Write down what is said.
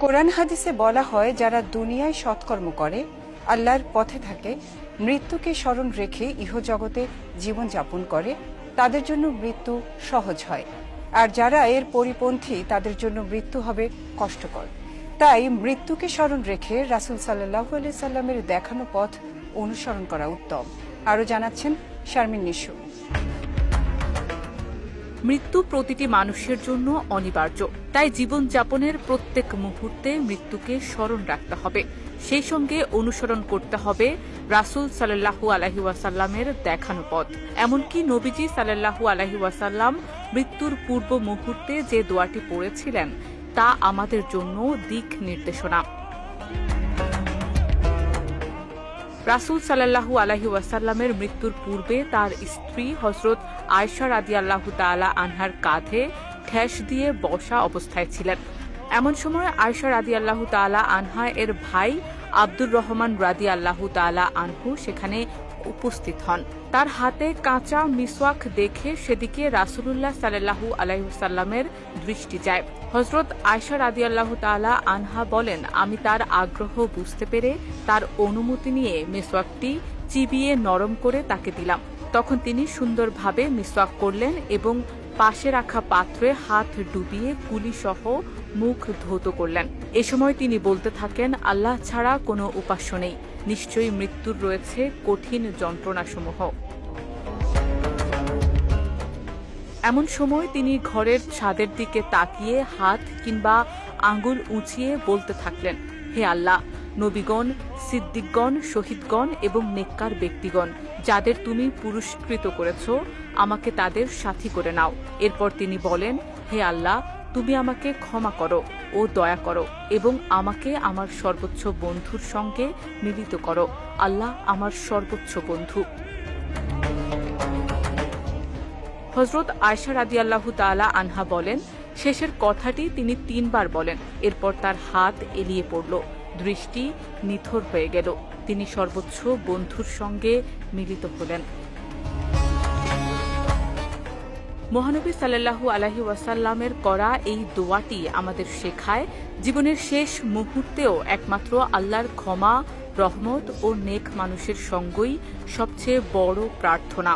কোরআন হাদিসে বলা হয়, যারা দুনিয়ায় সৎকর্ম করে, আল্লাহর পথে থাকে, মৃত্যুকে স্মরণ রেখে ইহজগতে জীবনযাপন করে, তাদের জন্য মৃত্যু সহজ হয়। আর যারা এর পরিপন্থী, তাদের জন্য মৃত্যু হবে কষ্টকর। তাই মৃত্যুকে স্মরণ রেখে রাসূল সাল্লাল্লাহু আলাইহি সাল্লামের দেখানো পথ অনুসরণ করা উত্তম। আরও জানাচ্ছেন শারমিন নিশু। মৃত্যু প্রতিটি মানুষের জন্য অনিবার্য, তাই জীবনযাপনের প্রত্যেক মুহূর্তে মৃত্যুকে স্মরণ রাখতে হবে। সেই সঙ্গে অনুসরণ করতে হবে রাসূল সাল্লাল্লাহু আলাইহি ওয়াসাল্লামের দেখানো পথ। এমনকি নবীজি সাল্লাল্লাহু আলাইহি ওয়াসাল্লাম মৃত্যুর পূর্ব মুহূর্তে যে দোয়াটি পড়েছিলেন, তা আমাদের জন্য দিক নির্দেশনা। রাসূল সাল্লাল্লাহু আলাইহি ওয়াসাল্লামের মৃত্যুর পূর্বে তার স্ত্রী হযরত আয়েশা রাদিয়াল্লাহু তাআলা আনহার কাঁধে ঠেস দিয়ে বসা অবস্থায় ছিলেন। এমন সময় আয়েশা রাদিয়াল্লাহু তাআলা আনহা এর ভাই আব্দুর রহমান রাদিয়াল্লাহু তাআলা আনহু সেখানে উপস্থিত হন। তার হাতে কাঁচা মিসওয়াক দেখে সেদিকে রাসূলুল্লাহ সাল্লাল্লাহু আলাইহি ওয়াসাল্লামের দৃষ্টি যায়। হযরত আয়েশা রাদিয়াল্লাহু তাআলা আনহা বলেন, আমি তার আগ্রহ বুঝতে পেরে তার অনুমতি নিয়ে মিসওয়াকটি চিবিয়ে নরম করে তাকে দিলাম। তখন তিনি সুন্দরভাবে মিসওয়াক করলেন এবং পাশে রাখা পাত্রে হাত ডুবিয়ে কুলিসহ মুখ ধৌত করলেন। এ সময় তিনি বলতে থাকেন, আল্লাহ ছাড়া কোনো উপাস্য নেই, নিশ্চয়ই মৃত্যুর রয়েছে কঠিন যন্ত্রণাসমূহ। এমন সময় তিনি ঘরের ছাদের দিকে তাকিয়ে হাত কিংবা আঙ্গুল উঁচিয়ে বলতে থাকলেন, হে আল্লাহ, নবীগণ, সিদ্দিকগণ, শহীদগণ এবং নেককার ব্যক্তিগণ, যাদের তুমি পুরস্কৃত করেছ, আমাকে তাদের সাথী করে নাও। এরপর তিনি বলেন, হে আল্লাহ, তুমি আমাকে ক্ষমা করো ও দয়া করো এবং আমাকে আমার সর্বোচ্চ বন্ধুর সঙ্গে মিলিত করো। আল্লাহ আমার সর্বোচ্চ বন্ধু। হযরত আয়েশা রাদিয়াল্লাহু তাআলা আনহা বলেন, শেষের কথাটি তিনি 3 বার বলেন। এরপর তার হাত এলিয়ে পড়ল, দৃষ্টি নিথর হয়ে গেল। তিনি সর্বোচ্চ বন্ধুর সঙ্গে মিলিত হলেন। মহানবী সাল্লাল্লাহু আলাইহি ওয়াসাল্লামের করা এই দোয়াটি আমাদের শেখায়, জীবনের শেষ মুহূর্তেও একমাত্র আল্লাহর ক্ষমা, রহমত ও নেক মানুষের সঙ্গই সবচেয়ে বড় প্রার্থনা।